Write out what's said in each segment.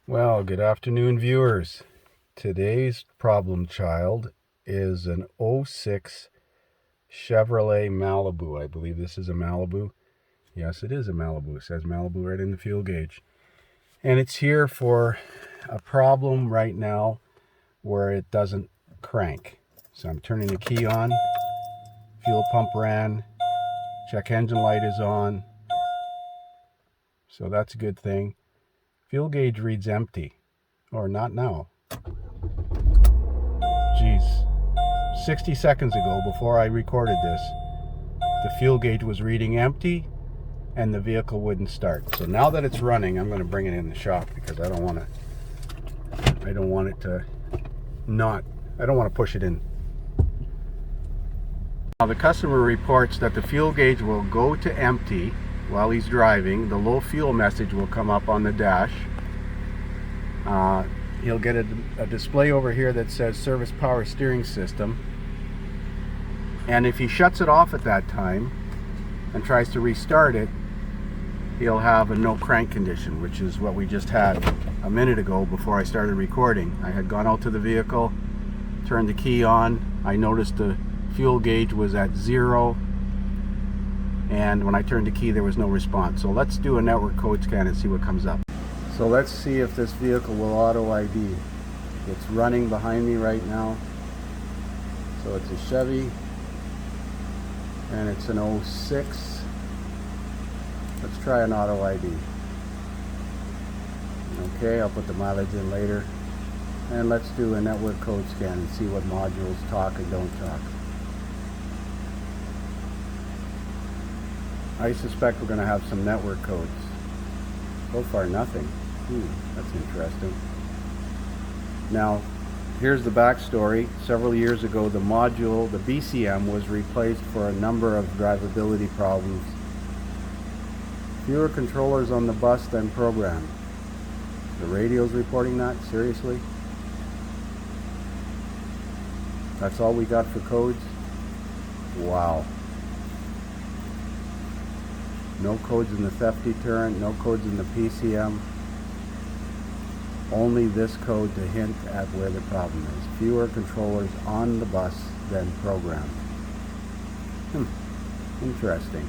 Well, good afternoon, viewers. Today's problem child is an '06 Chevrolet Malibu. I believe this is a Malibu. Yes, it is a Malibu. It says Malibu right in the fuel gauge. And it's here for a problem right now where it doesn't crank. So I'm turning the key on. Fuel pump ran. Check engine light is on. So that's a good thing. Fuel gauge reads empty. Or not now. Geez. 60 seconds ago, before I recorded this, the fuel gauge was reading empty and the vehicle wouldn't start. So now that it's running, I'm going to bring it in the shop because I don't want to push it in. Now the customer reports that the fuel gauge will go to empty while he's driving. The low fuel message will come up on the dash. He'll get a display over here that says service power steering system. And if he shuts it off at that time and tries to restart it, he'll have a no crank condition, which is what we just had a minute ago before I started recording. I had gone out to the vehicle, turned the key on. I noticed the fuel gauge was at 0, and when I turned the key there was no response. So let's do a network code scan and see what comes up. So let's see if this vehicle will auto ID. It's running behind me right now. So it's a Chevy and it's an '06. Let's try an auto ID. Okay, I'll put the mileage in later. And let's do a network code scan and see what modules talk and don't talk. I suspect we're going to have some network codes. So far nothing. That's interesting. Now, here's the backstory. Several years ago, the module, the BCM, was replaced for a number of drivability problems. Fewer controllers on the bus than programmed. The radio's reporting that? Seriously? That's all we got for codes? Wow. No codes in the theft deterrent, no codes in the PCM. Only this code to hint at where the problem is. Fewer controllers on the bus than programmed. Interesting.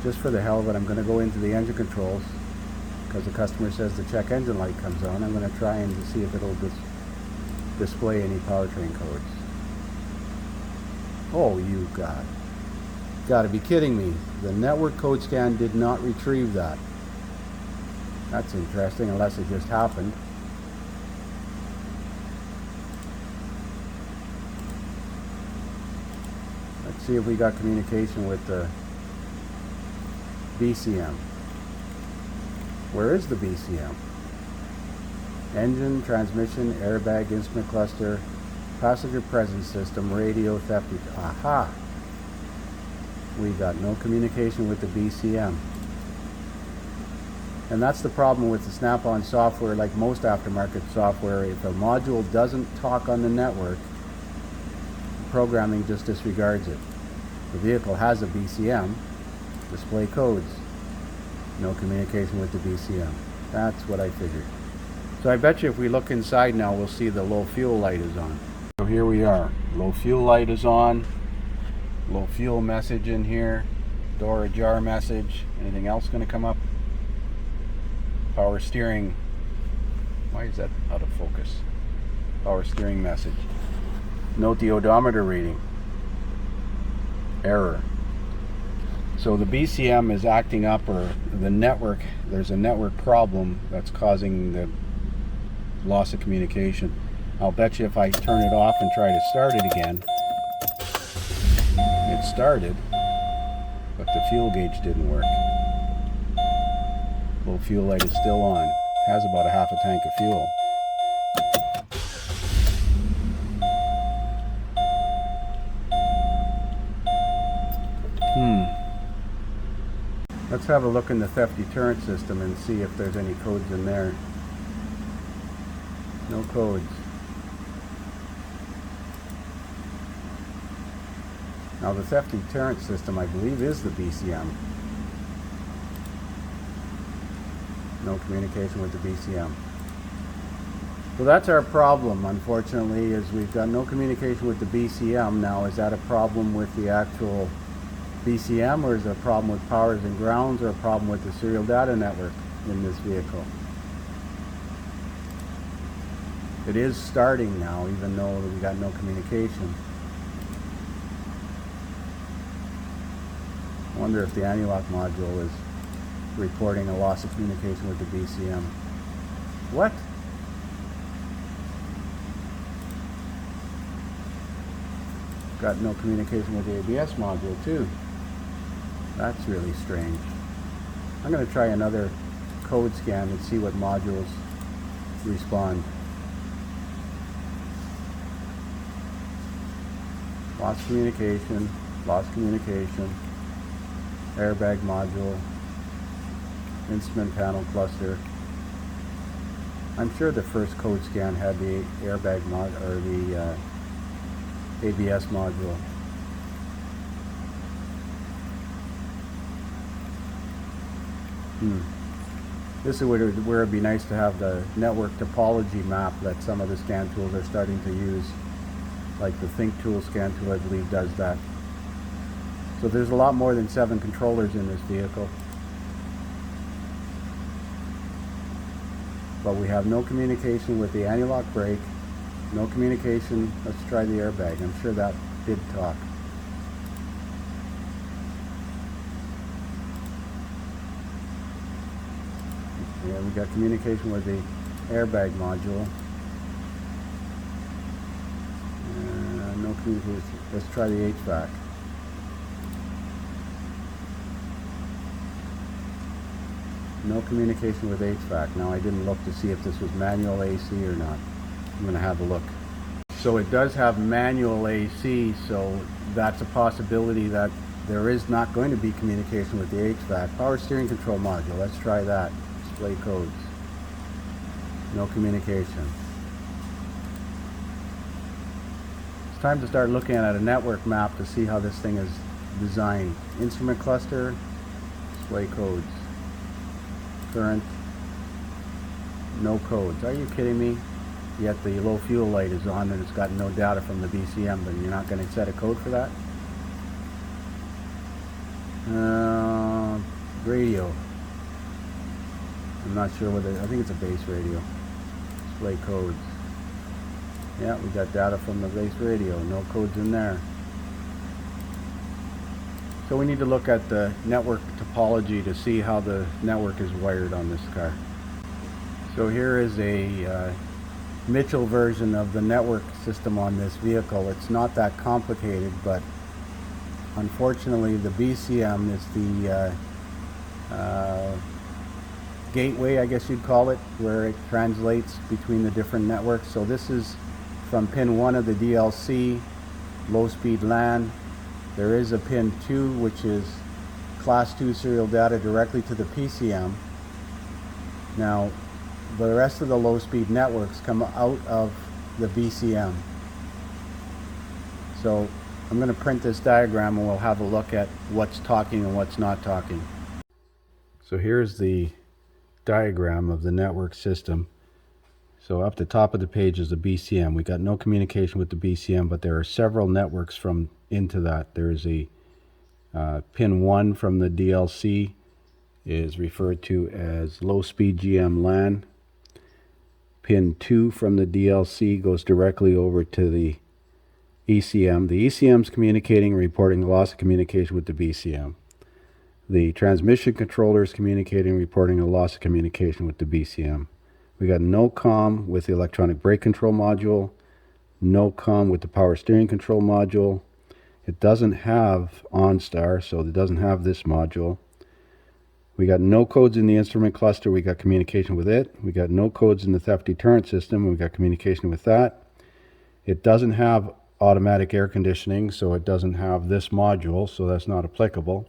Just for the hell of it, I'm going to go into the engine controls because the customer says the check engine light comes on. I'm going to try and see if it'll display any powertrain codes. Oh, you got to be kidding me. The network code scan did not retrieve that. That's interesting, unless it just happened. Let's see if we got communication with the BCM. Where is the BCM? Engine, transmission, airbag, instrument cluster, passenger presence system, radio, theft. Aha! We got no communication with the BCM. And that's the problem with the Snap-on software. Like most aftermarket software, if a module doesn't talk on the network, programming just disregards it. The vehicle has a BCM, display codes, no communication with the BCM. That's what I figured. So I bet you if we look inside now, we'll see the low fuel light is on. So here we are. Low fuel light is on. Low fuel message in here. Door ajar message. Anything else going to come up? Power steering. Why is that out of focus? Power steering message. Note the odometer reading. Error. So the BCM is acting up, or the network, there's a network problem that's causing the loss of communication. I'll bet you if I turn it off and try to start it again, it started, but the fuel gauge didn't work. Low fuel light is still on. Has about a half a tank of fuel. Let's have a look in the theft deterrent system and see if there's any codes in there. No codes. Now the theft deterrent system, I believe, is the BCM. No communication with the BCM. So that's our problem, unfortunately, is we've got no communication with the BCM. Now, is that a problem with the actual BCM, or is it a problem with powers and grounds, or a problem with the serial data network in this vehicle? It is starting now, even though we got no communication. I wonder if the anti-lock module is reporting a loss of communication with the BCM. What? Got no communication with the ABS module too. That's really strange. I'm going to try another code scan and see what modules respond. Lost communication, airbag module, instrument panel cluster. I'm sure the first code scan had the airbag mod or the ABS module. This is where it'd be nice to have the network topology map that some of the scan tools are starting to use. Like the Think Tool scan tool, I believe, does that. So there's a lot more than 7 controllers in this vehicle. But we have no communication with the anti-lock brake, no communication. Let's try the airbag. I'm sure that did talk. Yeah, we got communication with the airbag module. No communication. Let's try the HVAC. No communication with HVAC. Now, I didn't look to see if this was manual AC or not. I'm going to have a look. So it does have manual AC, so that's a possibility that there is not going to be communication with the HVAC. Power steering control module. Let's try that. Display codes. No communication. It's time to start looking at a network map to see how this thing is designed. Instrument cluster, display codes. Current, no codes. Are you kidding me? Yet the low fuel light is on and it's got no data from the BCM, but you're not going to set a code for that? Radio. I'm not sure whether, I think it's a base radio. Display codes. Yeah, we got data from the base radio. No codes in there. So we need to look at the network topology to see how the network is wired on this car. So here is a Mitchell version of the network system on this vehicle. It's not that complicated, but unfortunately the BCM is the gateway, I guess you'd call it, where it translates between the different networks. So this is from pin 1 of the DLC, low speed LAN. There is a pin 2, which is class 2 serial data directly to the PCM. Now, the rest of the low speed networks come out of the BCM. So I'm going to print this diagram and we'll have a look at what's talking and what's not talking. So here's the diagram of the network system. So up the top of the page is the BCM. We got no communication with the BCM, but there are several networks from into that. There's a pin 1 from the DLC is referred to as low speed GM LAN. Pin 2 from the DLC goes directly over to the ECM. The ECM is communicating and reporting loss of communication with the BCM. The transmission controller is communicating and reporting a loss of communication with the BCM. We got no comm with the electronic brake control module, no comm with the power steering control module. It doesn't have OnStar, so it doesn't have this module. We got no codes in the instrument cluster. We got communication with it. We got no codes in the theft deterrent system. We got communication with that. It doesn't have automatic air conditioning, so it doesn't have this module, so that's not applicable.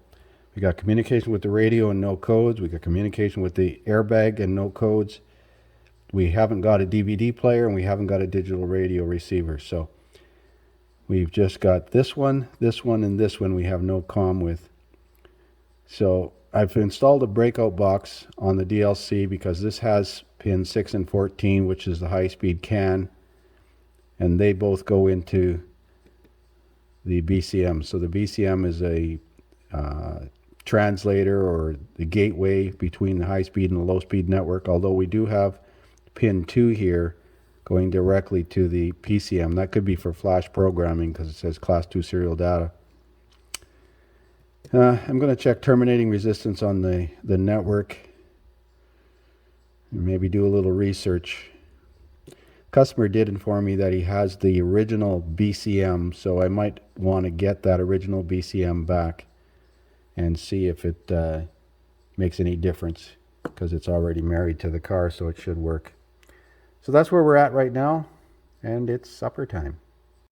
We got communication with the radio and no codes. We got communication with the airbag and no codes. We haven't got a DVD player and we haven't got a digital radio receiver. So we've just got this one, and this one we have no comm with. So I've installed a breakout box on the DLC because this has pin 6 and 14, which is the high-speed CAN, and they both go into the BCM. So the BCM is a translator or the gateway between the high-speed and the low-speed network, although we do have pin 2 here going directly to the PCM. That could be for flash programming because it says class 2 serial data. I'm going to check terminating resistance on the network and maybe do a little research. Customer did inform me that he has the original BCM, so I might want to get that original BCM back and see if it makes any difference, because it's already married to the car, so it should work. So that's where we're at right now, and it's supper time.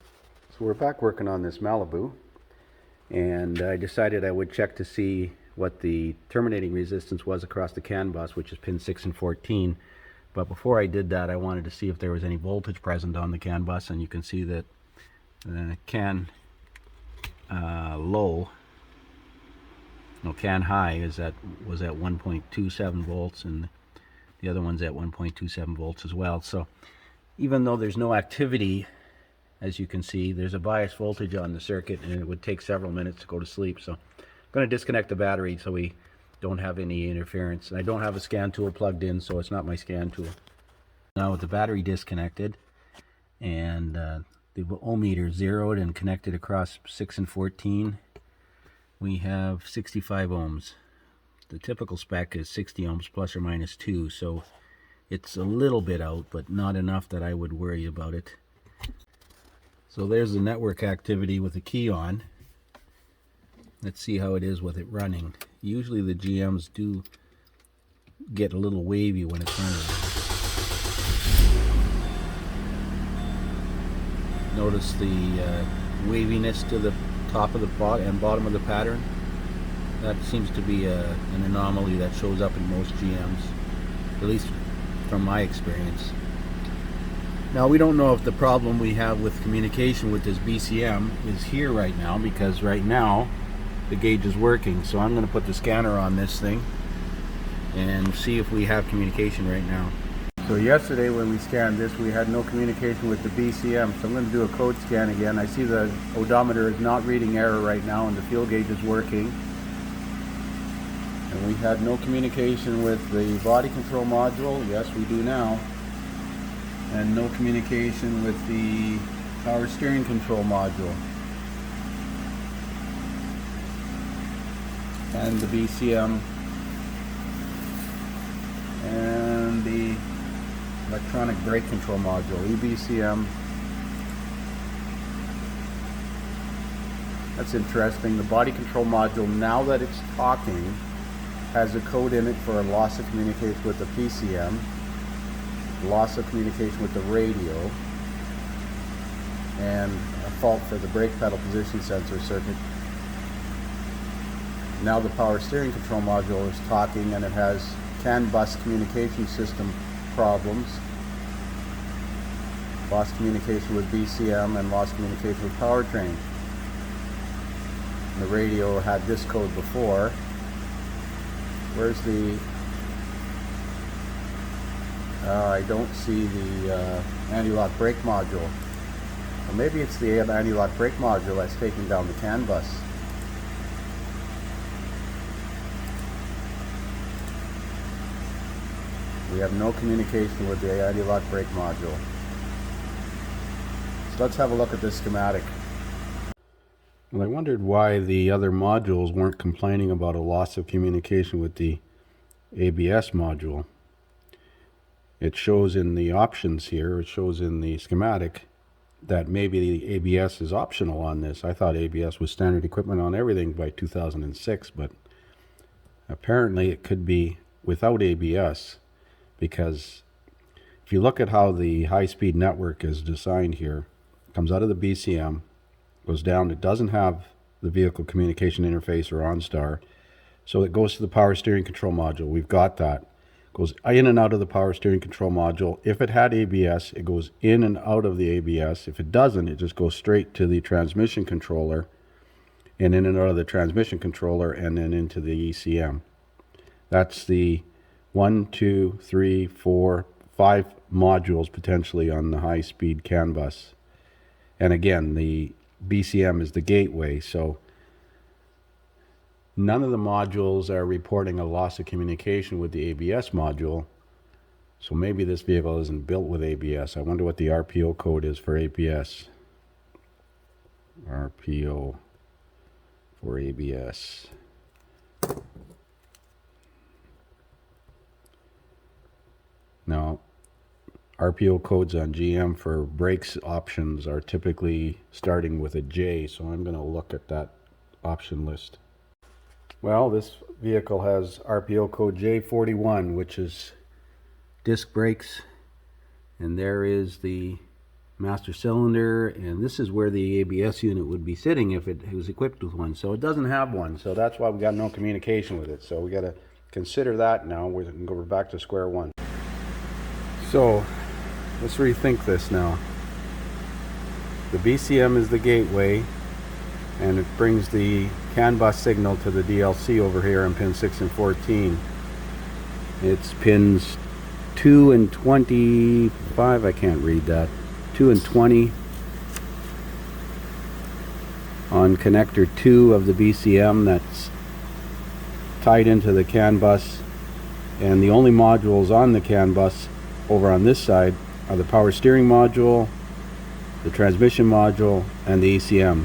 So we're back working on this Malibu, and I decided I would check to see what the terminating resistance was across the CAN bus, which is pin 6 and 14. But before I did that, I wanted to see if there was any voltage present on the CAN bus, and you can see that the CAN low, no, CAN high was at 1.27 volts, and the other one's at 1.27 volts as well. So even though there's no activity, as you can see, there's a bias voltage on the circuit, and it would take several minutes to go to sleep. So I'm going to disconnect the battery so we don't have any interference. And I don't have a scan tool plugged in, so it's not my scan tool. Now with the battery disconnected and the ohmmeter zeroed and connected across 6 and 14, we have 65 ohms. The typical spec is 60 ohms plus or minus 2, so it's a little bit out, but not enough that I would worry about it. So there's the network activity with the key on. Let's see how it is with it running. Usually the GMs do get a little wavy when it's running. Notice the waviness to the top of the and bottom of the pattern. That seems to be an anomaly that shows up in most GMs, at least from my experience. Now we don't know if the problem we have with communication with this BCM is here right now, because right now the gauge is working. So I'm going to put the scanner on this thing and see if we have communication right now. So yesterday when we scanned this, we had no communication with the BCM, so I'm going to do a code scan again. I see the odometer is not reading error right now and the field gauge is working. And we had no communication with the body control module. Yes, we do now. And no communication with the power steering control module. And the BCM and the electronic brake control module, EBCM. That's interesting. The body control module, now that it's talking, has a code in it for a loss of communication with the PCM, loss of communication with the radio, and a fault for the brake pedal position sensor circuit. Now the power steering control module is talking, and it has CAN bus communication system problems, lost communication with BCM, and lost communication with powertrain. The radio had this code before. Where's the I don't see the anti-lock brake module. Or maybe it's the anti-lock brake module that's taking down the CAN bus. We have no communication with the anti-lock brake module. So let's have a look at this schematic. Well, I wondered why the other modules weren't complaining about a loss of communication with the ABS module. It shows in the options here, it shows in the schematic that maybe the ABS is optional on this. I thought ABS was standard equipment on everything by 2006, but apparently it could be without ABS, because if you look at how the high-speed network is designed here, it comes out of the BCM, goes down, it doesn't have the vehicle communication interface or OnStar, so it goes to the power steering control module. We've got that. Goes in and out of the power steering control module. If it had ABS, it goes in and out of the ABS. If it doesn't, it just goes straight to the transmission controller, and in and out of the transmission controller, and then into the ECM. That's the 1, 2, 3, 4, 5 modules potentially on the high-speed CAN bus. And again, the BCM is the gateway, so none of the modules are reporting a loss of communication with the ABS module. So maybe this vehicle isn't built with ABS. I wonder what the RPO code is for ABS. RPO for ABS. Now, RPO codes on GM for brakes options are typically starting with a J, so I'm going to look at that option list. Well, this vehicle has RPO code J41, which is disc brakes, and there is the master cylinder, and this is where the ABS unit would be sitting if it was equipped with one. So it doesn't have one, so that's why we got no communication with it. So we got to consider that now. We're going to go back to square one. So let's rethink this now. The BCM is the gateway, and it brings the CAN bus signal to the DLC over here on pin 6 and 14. It's pins 2 and 25, I can't read that, 2 and 20 on connector 2 of the BCM that's tied into the CAN bus, and the only modules on the CAN bus over on this side are the power steering module, the transmission module, and the ECM.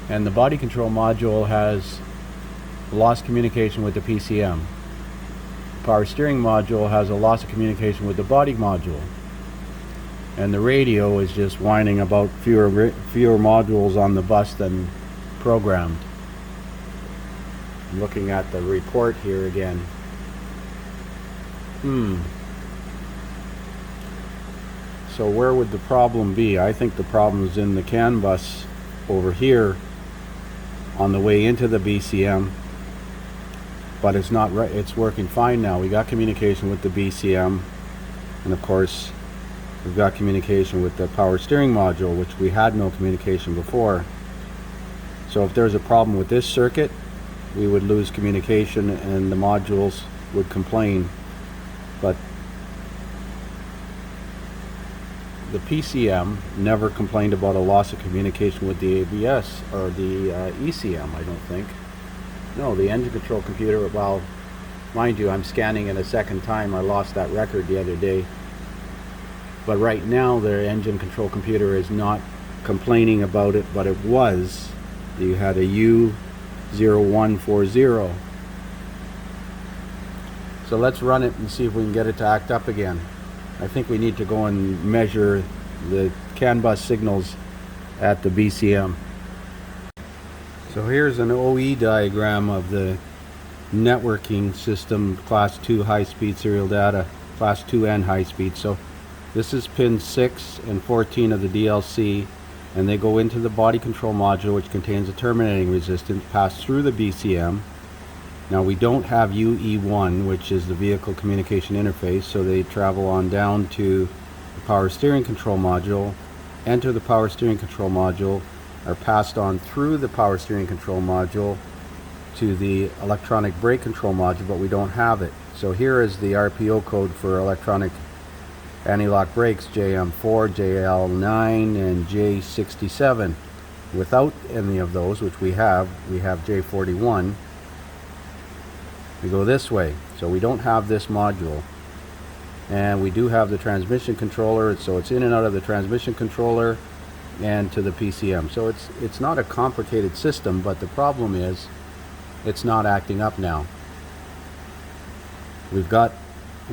And the body control module has lost communication with the PCM. The power steering module has a loss of communication with the body module. And the radio is just whining about fewer modules on the bus than programmed. I'm looking at the report here again. So where would the problem be? I think the problem is in the CAN bus over here on the way into the BCM, but it's not right. It's working fine now. We got communication with the BCM, and of course we've got communication with the power steering module, which we had no communication before. So if there's a problem with this circuit, we would lose communication and the modules would complain. But the PCM never complained about a loss of communication with the ABS or the ECM, I don't think. No, the engine control computer, well, mind you, I'm scanning it a second time. I lost that record the other day. But right now, the engine control computer is not complaining about it, but it was. You had a U0140. So let's run it and see if we can get it to act up again. I think we need to go and measure the CAN bus signals at the BCM. So here's an OE diagram of the networking system, class 2 high-speed serial data, class 2N high-speed. So this is pin 6 and 14 of the DLC, and they go into the body control module, which contains a terminating resistance, pass through the BCM. Now we don't have UE1, which is the vehicle communication interface, so they travel on down to the power steering control module, enter the power steering control module, are passed on through the power steering control module to the electronic brake control module, but we don't have it. So here is the RPO code for electronic anti-lock brakes, JM4, JL9, and J67. Without any of those, which we have J41. We go this way, so we don't have this module, and we do have the transmission controller, so it's in and out of the transmission controller and to the PCM. So it's not a complicated system, but the problem is it's not acting up now. We've got,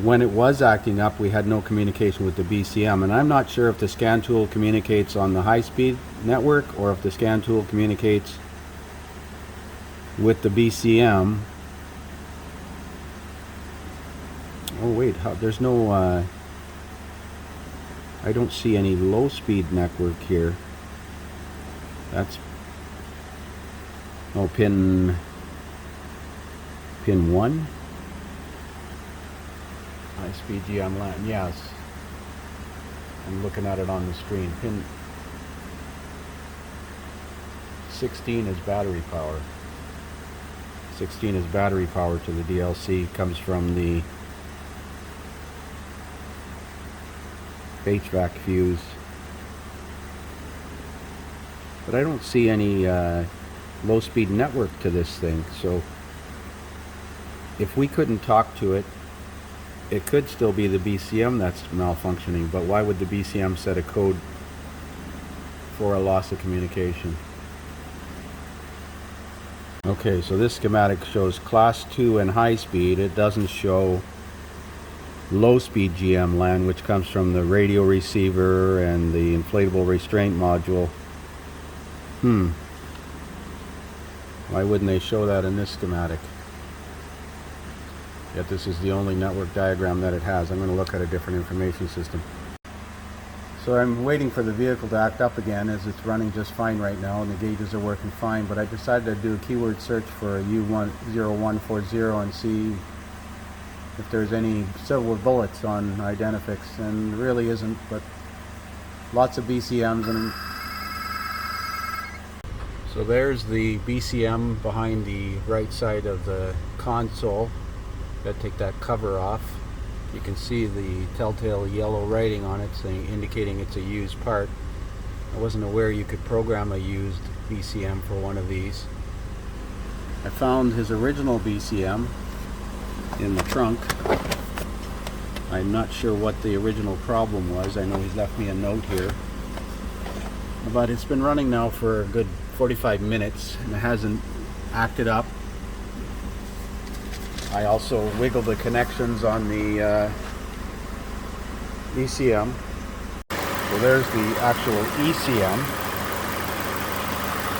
when it was acting up, we had no communication with the BCM, and I'm not sure if the scan tool communicates on the high-speed network or if the scan tool communicates with the BCM. Oh wait, there's no, I don't see any low speed network here. That's, oh, pin 1? High speed GM LAN, yes. I'm looking at it on the screen. Pin 16 is battery power. 16 is battery power to the DLC, comes from the HVAC fuse. But I don't see any low-speed network to this thing, so if we couldn't talk to it, it could still be the BCM that's malfunctioning, but why would the BCM set a code for a loss of communication? Okay, so this schematic shows class 2 and high speed. It doesn't show low speed GM LAN, which comes from the radio receiver and the inflatable restraint module. Why wouldn't they show that in this schematic? Yet this is the only network diagram that it has. I'm going to look at a different information system. So I'm waiting for the vehicle to act up again, as it's running just fine right now and the gauges are working fine, but I decided to do a keyword search for U0140 and see if there's any silver bullets on Identifix, and really isn't, but lots of BCMs. And so there's the BCM behind the right side of the console. Got to take that cover off. You can see the telltale yellow writing on it, saying, indicating it's a used part. I wasn't aware you could program a used BCM for one of these. I found his original BCM in the trunk. I'm not sure what the original problem was. I know he's left me a note here, but it's been running now for a good 45 minutes and it hasn't acted up. I also wiggled the connections on the ECM. So there's the actual ECM.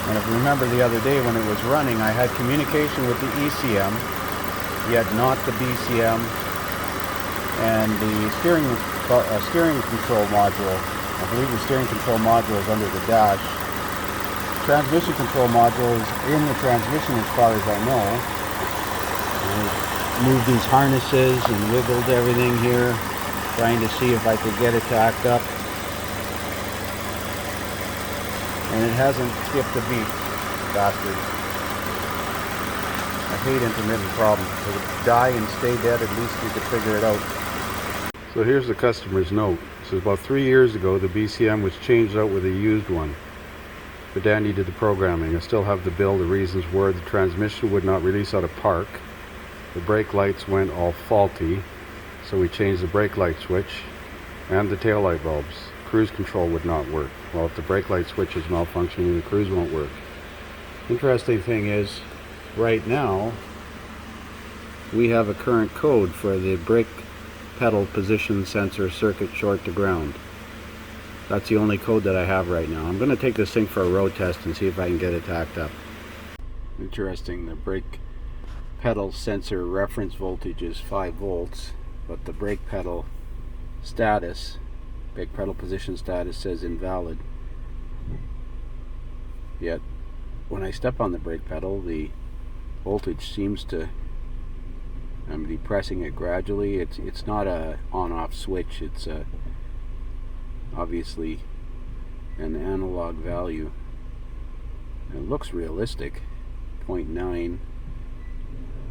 And if you remember the other day when it was running, I had communication with the ECM, yet not the BCM and the steering control module. I believe the steering control module is under the dash. Transmission control module is in the transmission as far as I know. Moved these harnesses and wiggled everything here, trying to see if I could get it to act up. And it hasn't skipped a beat, bastard. I hate intermittent problems. So to die and stay dead, at least we could figure it out. So here's the customer's note. It says, about 3 years ago, the BCM was changed out with a used one. But Danny did the programming. I still have the bill. The reasons were the transmission would not release out of park. The brake lights went all faulty, so we changed the brake light switch and the tail light bulbs. Cruise control would not work. Well, if the brake light switch is malfunctioning, the cruise won't work. Interesting thing is, right now, we have a current code for the brake pedal position sensor circuit short to ground. That's the only code that I have right now. I'm going to take this thing for a road test and see if I can get it to act up. Interesting, the brake pedal sensor reference voltage is 5 volts, but the brake pedal status, brake pedal position status, says invalid. Yet when I step on the brake pedal, the voltage seems to, I'm depressing it gradually. It's not a on-off switch, it's obviously an analog value. It looks realistic. 0.9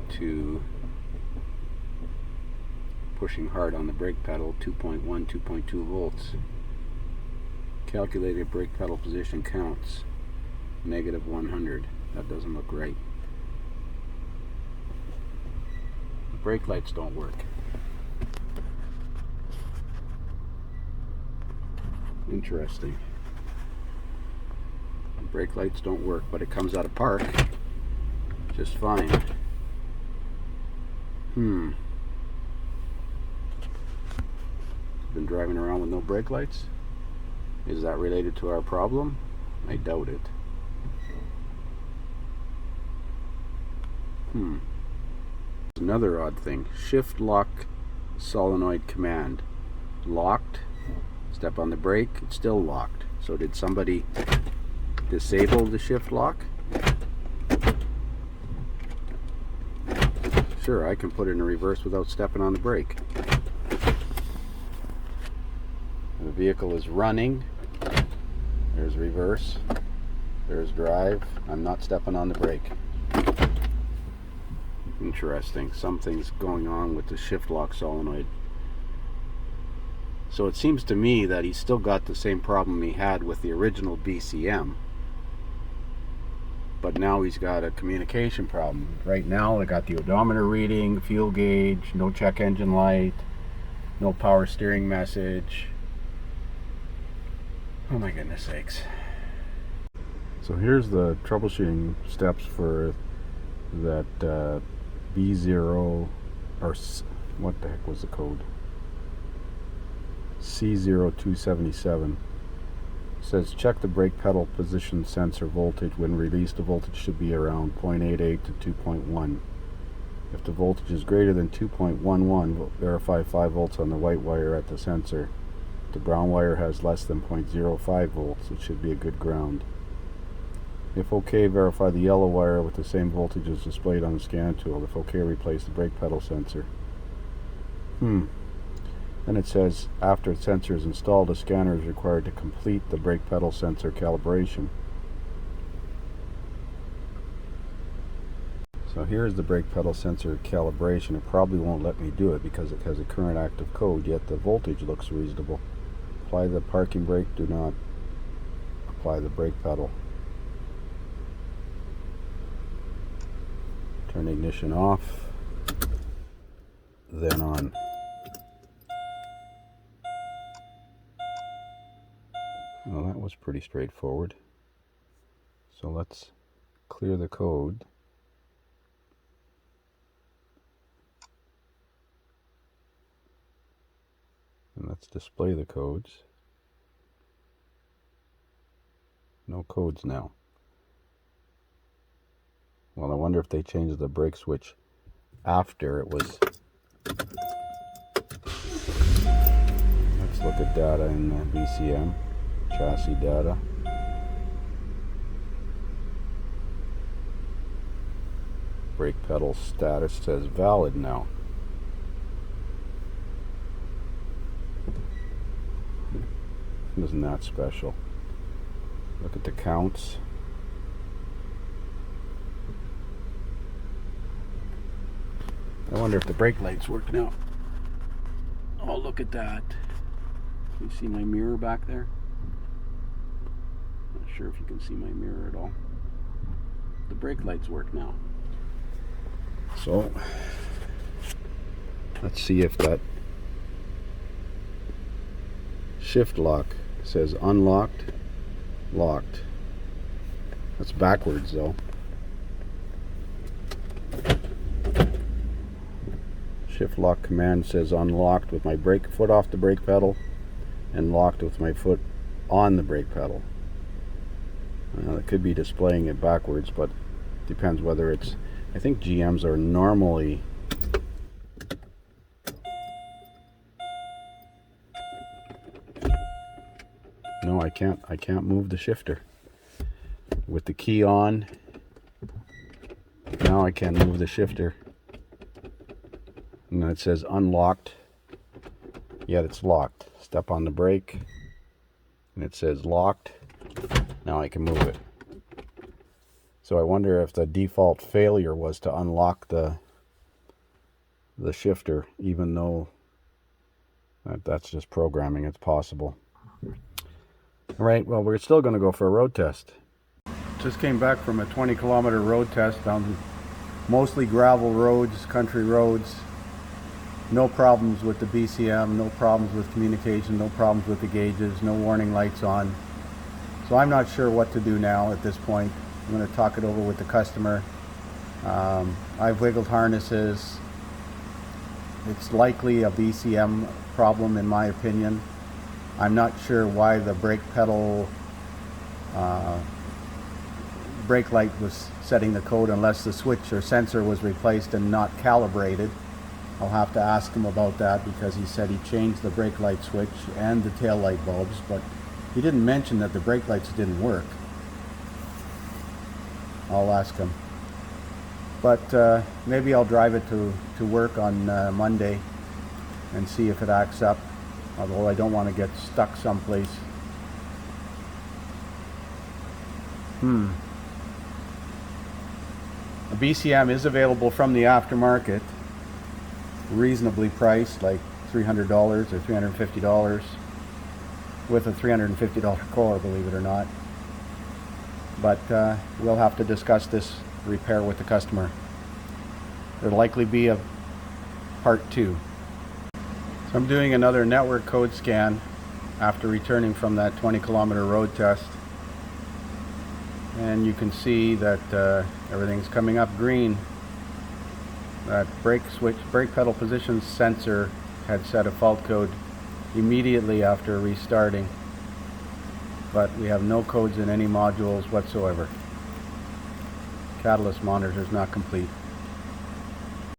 to pushing hard on the brake pedal, 2.1, 2.2 volts. Calculated brake pedal position counts, negative 100. That doesn't look right. The brake lights don't work. Interesting. The brake lights don't work, but it comes out of park just fine. Been driving around with no brake lights? Is that related to our problem? I doubt it. Another odd thing. Shift lock solenoid command. Locked. Step on the brake, it's still locked. So did somebody disable the shift lock? Sure, I can put it in reverse without stepping on the brake. The vehicle is running. There's reverse. There's drive. I'm not stepping on the brake. Interesting. Something's going on with the shift lock solenoid. So it seems to me that he's still got the same problem he had with the original BCM. But now he's got a communication problem. Right now I got the odometer reading, fuel gauge, no check engine light, no power steering message. Oh my goodness sakes. So here's the troubleshooting steps for that B0, or what the heck was the code? C0277. Says check the brake pedal position sensor voltage. When released, the voltage should be around 0.88 to 2.1. If the voltage is greater than 2.11, verify 5 volts on the white wire at the sensor. If the brown wire has less than 0.05 volts, it should be a good ground. If okay, verify the yellow wire with the same voltage as displayed on the scan tool. If okay, replace the brake pedal sensor. Then it says after the sensor is installed, a scanner is required to complete the brake pedal sensor calibration. So here's the brake pedal sensor calibration. It probably won't let me do it because it has a current active code, yet the voltage looks reasonable. Apply the parking brake, do not apply the brake pedal. Turn ignition off, then on. Well, that was pretty straightforward. So let's clear the code. And let's display the codes. No codes now. Well, I wonder if they changed the brake switch after it was. Let's look at data in the BCM. Chassis data. Brake pedal status says valid now. Isn't that special? Look at the counts. I wonder if the brake light's working out. Oh, look at that. Can you see my mirror back there? Not sure if you can see my mirror at all. The brake lights work now. So, let's see if that shift lock says unlocked, locked. That's backwards though. Shift lock command says unlocked with my brake foot off the brake pedal and locked with my foot on the brake pedal. It could be displaying it backwards, but depends whether it's. I think GMs are normally no, I can't move the shifter with the key on. Now I can move the shifter. And it says unlocked, yet it's locked. Step on the brake and it says locked. Now I can move it. So I wonder if the default failure was to unlock the shifter, even though that's just programming. It's possible. All right, well, we're still going to go for a road test. Just came back from a 20-kilometer road test on mostly gravel roads, country roads. No problems with the BCM, no problems with communication, no problems with the gauges, no warning lights on. So I'm not sure what to do now at this point. I'm going to talk it over with the customer. I've wiggled harnesses. It's likely a BCM problem in my opinion. I'm not sure why the brake pedal brake light was setting the code unless the switch or sensor was replaced and not calibrated. I'll have to ask him about that because he said he changed the brake light switch and the tail light bulbs, but he didn't mention that the brake lights didn't work. I'll ask him. But maybe I'll drive it to work on Monday and see if it acts up, although I don't want to get stuck someplace. A BCM is available from the aftermarket, reasonably priced, like $300 or $350, with a $350 core, believe it or not. But we'll have to discuss this repair with the customer. There'll likely be a part 2. So I'm doing another network code scan after returning from that 20-kilometer road test, and you can see that everything's coming up green. That brake pedal position sensor had set a fault code immediately after restarting, but we have no codes in any modules whatsoever. Catalyst monitor is not complete.